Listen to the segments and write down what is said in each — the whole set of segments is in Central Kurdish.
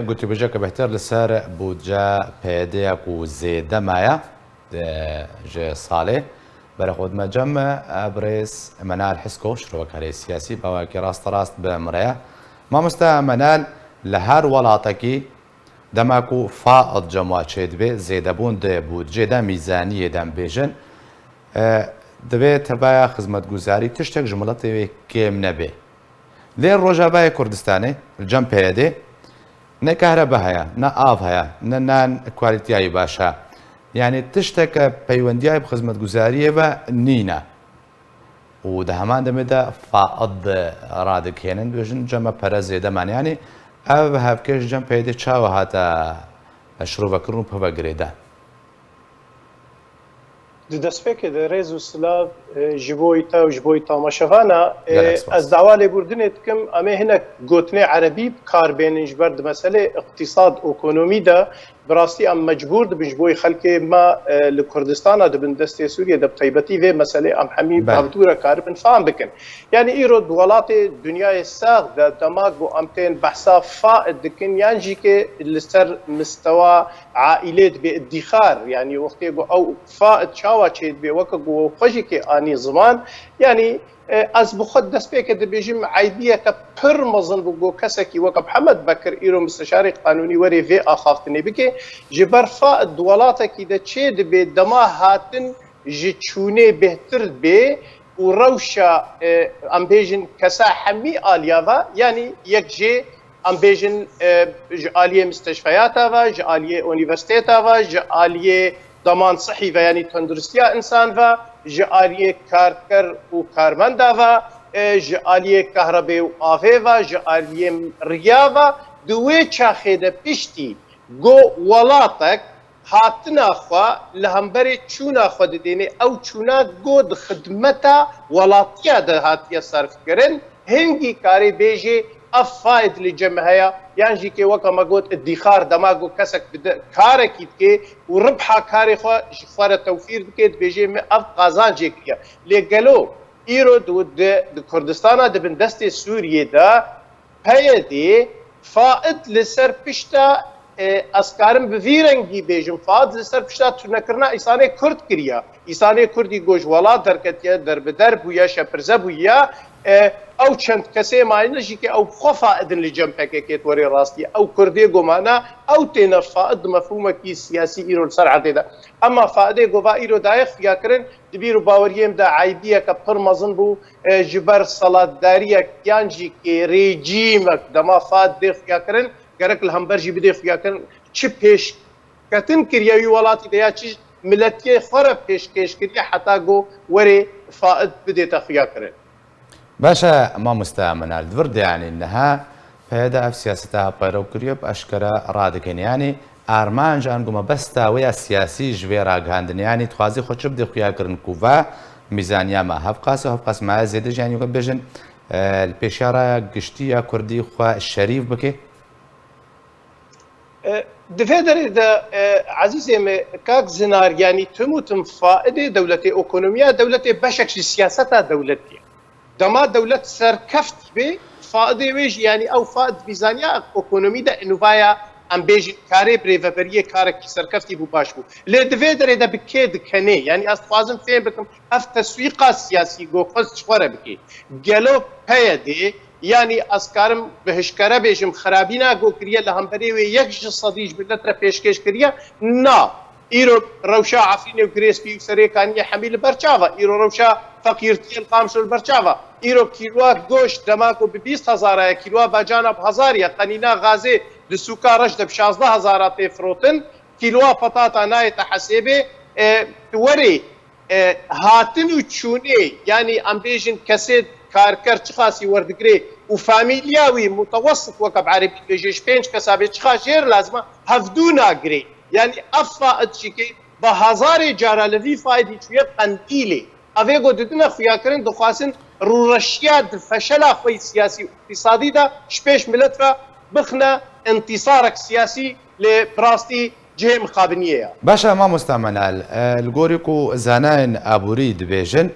قلت بجاك بهتر لسر بوجا بيديك وزيد مايا جي صالح برخود ما جمع ابريس منال حسكو شروك هري سياسي بواكي راست بمريا ما مستا منال لهر ولاتكي دماكو فائض جمع تشيد بي زيدبون دي بودجي دا ميزانية دام بيجن دەبێت تەبایە خزمەتگوزاری تشتێک ژمڵەتێ کێم نەبێ لێ ڕۆژاوای کوردستانی جەم پێدێ نە کارەبە هەیە نە ئاڤ هەیە نە نان کوالیتیایی باشە یعنی تشتێکە پەیوەندیای خزمەتگوزاریە بە نینە و دە هەمان دەمێدا فائض ڕادکێنن بێژن جەمە پەرە زێدەمانیانی ئەو بە هەفکەش جەم پێدێ چاوە هاتە شرۆڤەکردن و پەڤەگرێدا دەستپێکێ ڕێز و سلااو ji بۆی تا و ji بۆی تاماشەوانە ئەس داوا لێبوردنێت بکەم ئەمێ هەنێک گوتنێ عەرەبی بکاربێنن ji ber di meselê اقتصاد ئۆکۆنۆمی de bi rastî em mecbûr dibin ji bolî xelkê me li Kurdistana dibin destê Sûriye de bi taybetî vê meselê em hemî hevdûre karibin fehm bikin. Yani îro di welatê dunyayê sex de demak bû em tên behsa faid dikin yan jî kê li ser mistewa aîlê dibê iddîxar yani wextê got ew faid çawa çê dibê weke got xwe jî kê anî ziman yani ez bi xwe destpêkê dibêjim eybiyeke pir mezin bû got kesekî weke Hemed Bekir îro müsteşarê qanûnî werê vê axaftinê bike ji ber faid di welatekî de çê dibê dema hatin ji çûnê bêhtir bê û rewşa em bêjin kesa hemî aliya ve yani yek jê em bêjin ji aliyê müsteşfeyata ve ji aliyê unîversitêta ve ji aliyê daman sihî ve yani tenduristiya insan ve ji aliyê karker û karmenda ve ji aliyê kehrabê û avê ve ji aliyê riya ve di wê çaxê de piştî got welatek hatina xwe li hemberê çûna xwe didêne ew çûna got di xidmeta welatiya de hatiye serfkirin hingî karê bêjê ev faid li cem heye yan jî kê weka me got iddîxar dema got kesek bide karekî dike û ribha karê xwe ji xwe re tewfîr dike dibêjê me ev qazancê kiriye lê gelo îro di Kurdistana dibin destê Sûriyê de peyedê faid li ser pişta ez karim bi vî rengî bêjim faid li ser pişta tûnekirina îsanê Kurd kiriye îsanê Kurdî got ji welat derketiye derbeder bûye şepirze bûye ew çend kesê mayîne jî kê ew xwe faidin li cem PKK werê rastî ew Kurdê gomana ew têne faid di mefhûmekî siyasî îro li ser edê de ema faidê gova îro daye xuyakirin di bîr û baweriyêm de eybiyeke pir mezin bû ji ber salatdariyek yan jî kê rejîmek dema faid dê xuyakirin gerek li hember jî bidê xuyakirin çi pêşketin kiriye wî welatî de ya çi milletiyê xwe re pêşkêş kiriye heta got werê faid bidête xuyakirin باشە مامۆستا منال ورد یانی نەها پێدا ئەف سیاسەتە پەیڕەوکردیە ئەشکەرە ڕادەکەنیانی ئارمانجان گومە بەستاوەیە سیاسی ژوێ ڕاگەاندنیانی توازی خۆچ بدێ خویاکردن کوڤ میزانیامە هەفقاسە هەفقاسمایە زێدە ژیانیوکە بێژن پێشارە گشتی یا کوردی خوا شەریف بکێ divê derê de ezîzê me kak zinar yanî tim û tim faidê dewletê ekonomiya dewletê beşek ji siyaseta dewletî dema dewlet serkeftî bê faidê wê jî yanî ew faid mîzaniya ekonomî de inûvaya em bêjin karê birêveberiyê karekî serkeftî bû baş bû lê divê derê de bi kê dikenê yanî ez dixwazim fêm bikim ev teswîqa siyasî goxwez ji xwe re bike gelo peyedê yani ez karim bi hişkere bêjim xerabîna got kiriye li hemberê wê yek ji sedî ji millet re pêşkêş kiriye na îro rewşa Efrînê û Girêspî û serêkaniye hemî li ber çav e îro rewşa feqîrtiyên Qamşê li ber çav e îro kîlwa goşt dema ku bi 20,000 ye kîlwa bacana bi 1000 ye qenîna Gazê di sûka reş de bi 16,000 tê firotin kîlwa petata nayê te hesêbê werê hatin û çûnê yani em bêjin kesê karker çi xasî werdigirê û famîlya wî mutewessit weke bi erebî bêje ji 5 kesa bê çi xa jêr lazim e hevdû nagirê yani ev faid jî kê bi hezarê cara li vî faidî çûye qendîlê evê got didine xuyakirin dixwazin rûreşiya di feşela xwe siyasî û îqtisadî de ji pêş millet re bixine intîsarek siyasî lê bi rastî cihê mixabiniyê ye باشە مامۆستا منال li gorî ku zanayên aborî dibêjin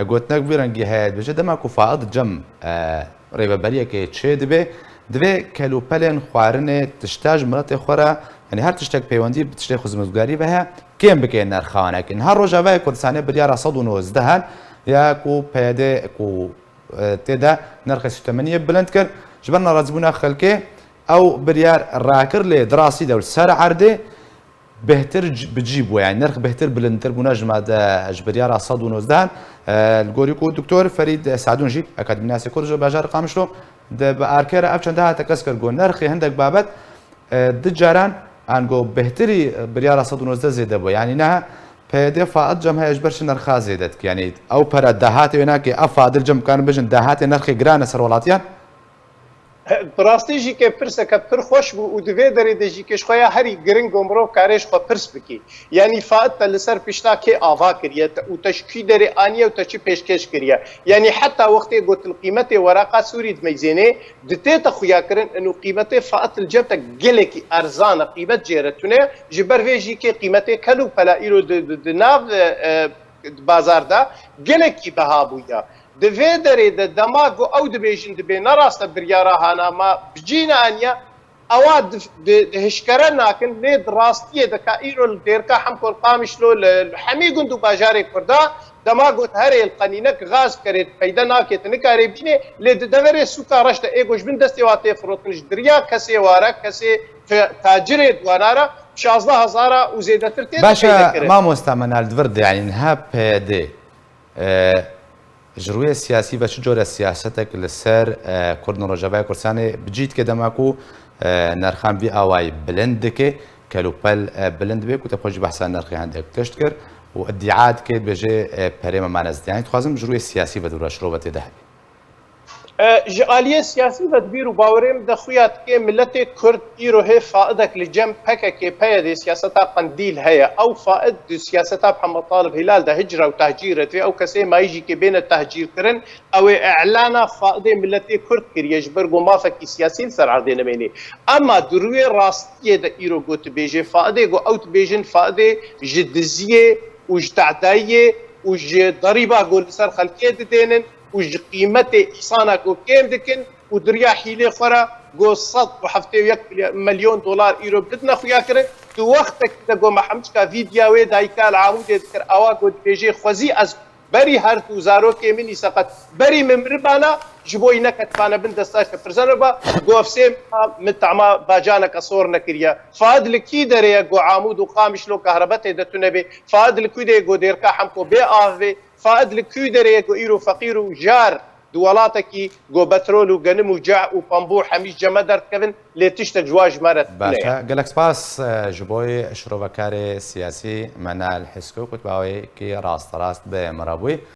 gotinek vî rengî heye dibêje dema ku faid cem rêveberiyekê çê dibe دوێ کەلوپەلێن خواردنێ تشتاژ مرەتێ خۆرە ینی هەر تشتێک پەیوەندی بتشتێ خزمەتگوزاری بەهەیە کێم بکەین نرخەوانەکەن هەر ڕۆژاوای کوردستانی بریارە 190 هەن یاک و پێدێ و تێدا نرخی سوتەمەنیە بلند کرد ji ber narazîbûna xelkê ew biryar rakir lê dirasî de ser erdê bêhtir bicî bû yani nirx bêhtir bilindtir bûna ji me de ji biryara 190 li gorî ku Dr. Ferîd Sadûn jî Akademînasê Kurd ji bajarê Qamişlo di bi erkêra ev çanda hate kes kir got nirxê hindek babet di caran an got bêhtirî biryara 190 zêde bû yani neha پێدێ فائد جەم هەیە ji ber çi nirxa zêde dike yani ew pere dehatê wê nake ev fadil cem karin bijin dehatê nirxê giran e ser welatiyan براستی جی که پرسه که پر خوش بو و دوی داری ده جی کش خویا هری گرنگ عمرو کارش خو پرس بکی یعنی فائد تل سر پیشتا که آوا کریه و تشکی داری آنیه و تشی پیشکش کریه یعنی حتی وقتی گوت القیمت ورقه سوری دمیزینه دته تا خویا کرن انو قیمت فائد الجبت گلکی ارزان قیمت جیرتونه جبر ویجی که قیمت کلو پلا ایرو د ناو بازار دا گلکی بها بویا دوی داری ده دماغ او دبیجن دبی نراسته بریاره هانا ما بجینا انیا اواد هشکره ناکن لید راستیه دکا ایرو دیرکا همکل قامشلو حمی گندو باجاری کرده دماغوت هره القنینک غاز کرد پیدا ناکت نکاری بینه لید دوره سوکا رشته ایگوش بین دستی واته فروتنش دریا کسی واره کسی تاجر دواناره 16,000 و زیده تر تیده باشا ما مستعمل دورد يعني نها بيدي جروی سیاسی و چه جور سیاستک لسر کردن رجبای کردستانی بجید که دماکو نرخان بی آوای بلند که کلوپل بلند بی که تبخوش بحثان نرخی هندک کشت کرد و ادعاد که بجه پریم مانست یعنی تخوازم جروی سیاسی و دور شروبت ده جاليه سياسي تدبير وباوريم دخويات كي ملت كرد ايرو هي فائدك لجنب هكا كي بايد سياستها قنديل هي او فائد سياستها محمد طالب هلال ده هجره وتهجير في او كسي ما يجي كي بين التهجير كرن او اعلان فائده ملت كرد كري يجبر ما فكي سياسي سر عردين بيني اما دروي راستيه ده ايرو غوت بيجي فائده غو اوت بيجن فائده جدزيه وجتعدايه وج ضريبه قول سر خلقيه دينن وج قيمته إنسانا كو كيم دكن ودريا حيلة خورا جو صد وحفتي $1 مليون إيرو بدنا خويا كرن تو وقتك تجو محمد كا فيديو وي دايكال عمود يذكر أواجد بيجي خوزي أز بري هر توزارو كمني سقط بري ممربانا جبوي نكت بانا بندستاش كفرزانوبا جو فسيم متعما باجانا كصور نكريا فاد لكي دريا جو عمود وقامش لو كهربته دتنبي فاد لكي دي جو ديركا حمكو بي آفي فائد لكي دريا جو إيرو فقير وجار دوالاتكي جو بترول وغنم وجاع وبامبو حميش جمدر كفن لتشتا جواج مرت باشا قالك سباس جبوي شروبكاري سياسي منال حسكو كنت باوي كي راست بمرابوي